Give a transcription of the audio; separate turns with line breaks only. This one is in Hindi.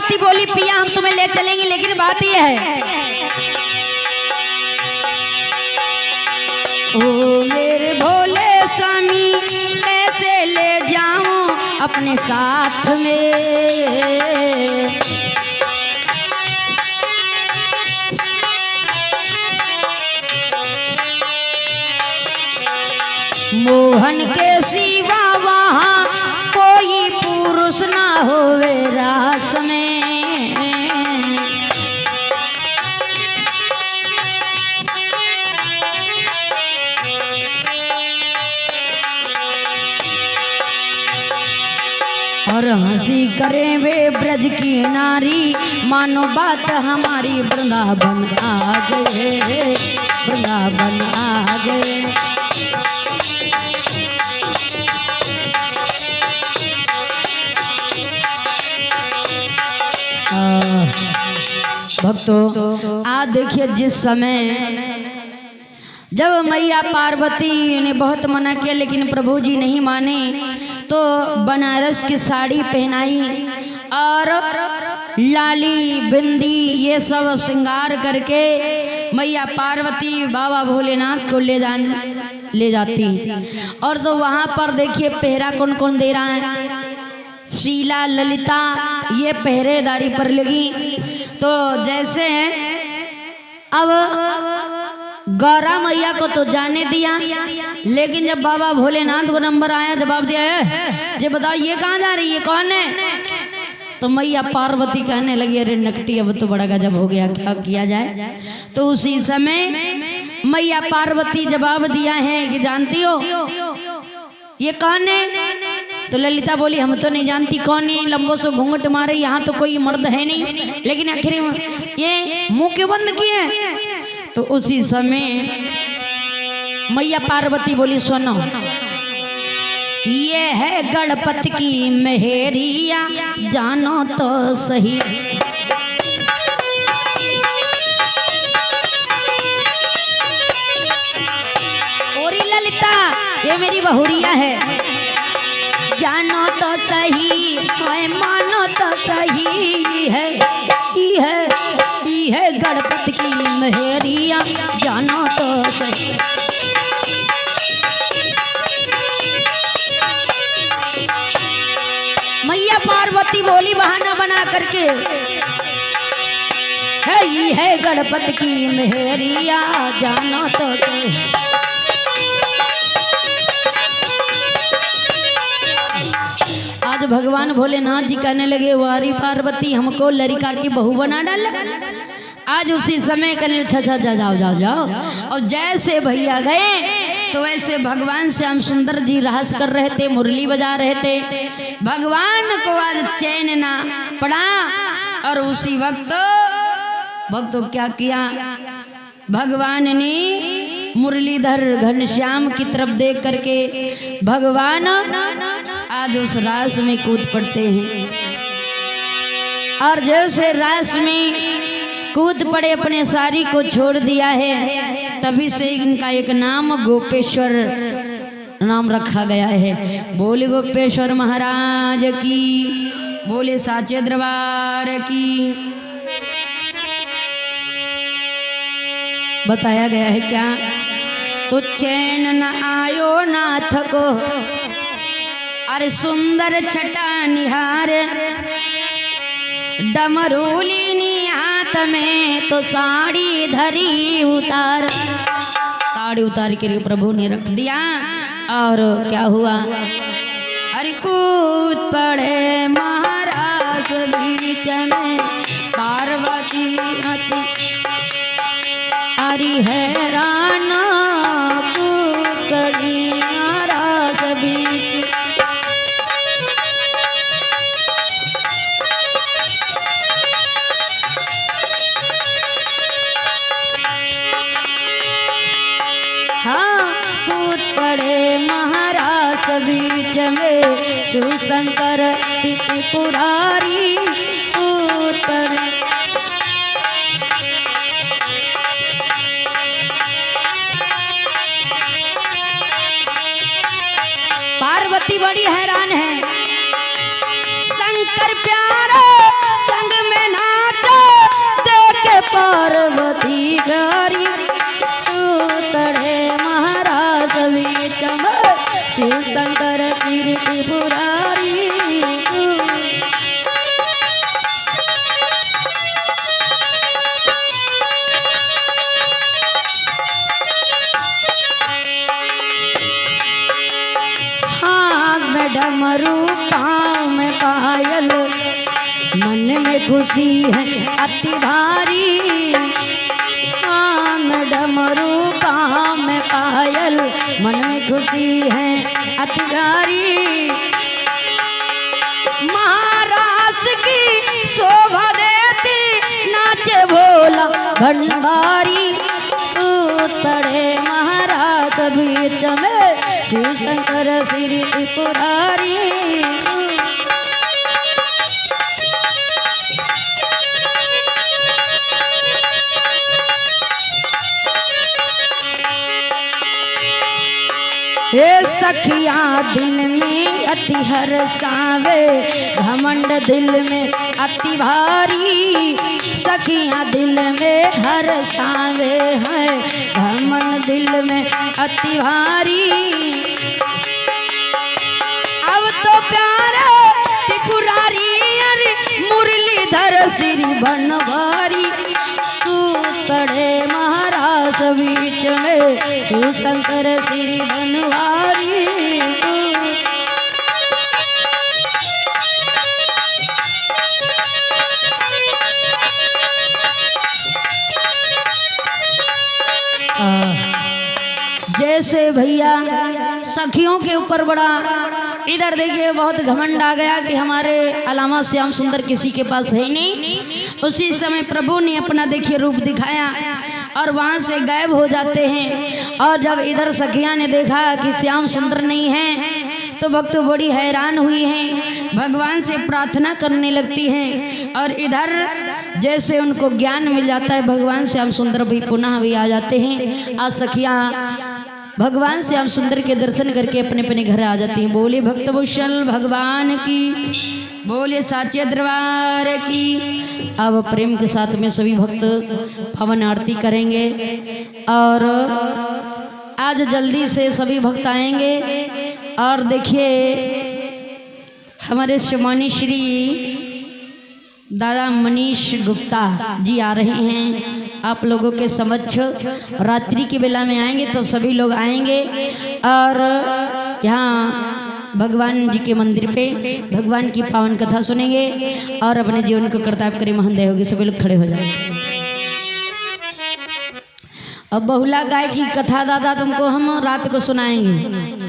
पार्वती बोली पिया हम तुम्हें ले चलेंगे, लेकिन बात यह है ओ मेरे भोले स्वामी कैसे ले जाऊं अपने साथ में। मोहन के सिवा वहाँ कोई पुरुष ना होवे रास में। और हंसी करे वे ब्रज की नारी, मानो बात हमारी वृंदावन आ गए, वृंदावन आ गए। भक्तों आज देखिए, जिस समय जब मैया पार्वती ने बहुत मना किया लेकिन प्रभु जी नहीं माने, तो बनारस की साड़ी पहनाई और लाली बिंदी ये सब श्रृंगार करके मैया पार्वती बाबा भोलेनाथ को ले जाती। और तो वहां पर देखिए पहरा कौन कौन दे रहा है, शीला ललिता ये पहरेदारी पर लगी। तो जैसे अब गौरा मैया को तो जाने दिया, लेकिन जब बाबा भोलेनाथ को नंबर आया, जवाब दिया है ये बताओ ये कहाँ जा रही है, कौन है? तो मैया पार्वती कहने लगी अरे नकटी अब तो बड़ा गजब हो गया, क्या किया जाए। तो उसी समय मैया पार्वती जवाब दिया है कि जानती हो ये कौन है? तो ललिता बोली हम तो नहीं जानती कौन है, लंबों से घूंघट मारे, यहाँ तो कोई मर्द है नहीं, लेकिन आखिर ये मुंह क्यों बंद किए? तो उसी समय मैया पार्वती बोली सुनो, ये है गणपति की मेहरिया जानो तो सही। ओरी ललिता ये मेरी बहुरिया है, जानो तो सही मानो तो सही है, है गणपति की मेहरिया जानो तो सही। मैया पार्वती बोली बहाना बना करके है गणपति की मेहरिया जानो तो सही। आज भगवान भोलेनाथ जी कहने लगे वारी पार्वती हमको लड़का की बहू बना डाल। आज उसी समय कहने अच्छा जाओ जाओ जाओ। और जैसे भैया गए तो वैसे भगवान श्याम सुंदर जी रहस कर रहे थे, मुरली बजा रहे थे। भगवान को आज चैन ना पड़ा और उसी वक्त भक्तों क्या किया, भगवान ने मुरलीधर घनश्याम की तरफ देख करके भगवान आज उस रास में कूद पड़ते हैं। और जैसे रास में कूद पड़े अपने सारी को छोड़ दिया है, तभी से इनका एक नाम गोपेश्वर नाम रखा गया है। बोले गोपेश्वर महाराज की, बोले साचे दरबार की। बताया गया है क्या, तो चैन न आयो नाथ को अरे सुंदर छटा निहार, डमरूलिनी हाथ में तो साड़ी धरी उतार। साड़ी उतार के प्रभु ने रख दिया और क्या हुआ, अरे कूद पड़े महाराज बीच में पार्वती अति अरे हैरान कूद पड़ी महाराज बीच। कूद पड़े महाराज बीच में शिवशंकर त्रिपुरारी कूद पड़े। पार्वती बड़ी हैरान है, शंकर प्यारो संग डमरू पाँव में पायल, मन में खुशी है अति भारी। पाँव में डमरू पाँव में पायल, मन में खुशी है अति भारी। महाराज की शोभा देती नाचे भोला भंडारी। उतरे महाराज बीच में शिव शंकर श्री त्रिपुरारी। हे सखिया दिल में अति हर्षावे, घमंड दिल में अति भारी। सखिया दिल में हर्षावे है, घमंड दिल में अति भारी। अब तो प्यारे त्रिपुरारी अरे मुरलीधर श्री बनवारी। तड़े महाराज बीच में शिव शंकर श्री बनवारी। जैसे भैया सखियों के ऊपर बड़ा, इधर देखिए बहुत घमंड आ गया कि हमारे अलावा श्याम सुंदर किसी के पास है ही नहीं। उसी समय प्रभु ने अपना देखिए रूप दिखाया और वहां से गायब हो जाते हैं। और जब इधर सखियां ने देखा कि श्याम सुंदर नहीं है तो भक्त बड़ी हैरान हुई हैं, भगवान से प्रार्थना करने लगती हैं। और इधर जैसे उनको ज्ञान मिल जाता है भगवान श्याम सुंदर भी पुनः भी आ जाते हैं। आज सखियां भगवान श्याम सुंदर के दर्शन करके अपने अपने घर आ जाती हैं। बोले भक्त भूषण भगवान की, बोले साचे दरबार की। अब प्रेम के साथ में सभी भक्त पवन आरती करेंगे और आज जल्दी से सभी भक्त आएंगे। और देखिए हमारे सम्मानित श्री दादा मनीष गुप्ता जी आ रहे हैं आप लोगों के समक्ष। रात्रि की बेला में आएंगे तो सभी लोग आएंगे और यहाँ भगवान जी के मंदिर पे भगवान की पावन कथा सुनेंगे और अपने जीवन को कर्तव्य करे महान होगी। सभी लोग खड़े हो जाए। अब बहुला गाय की कथा दादा तुमको हम रात को सुनाएंगे।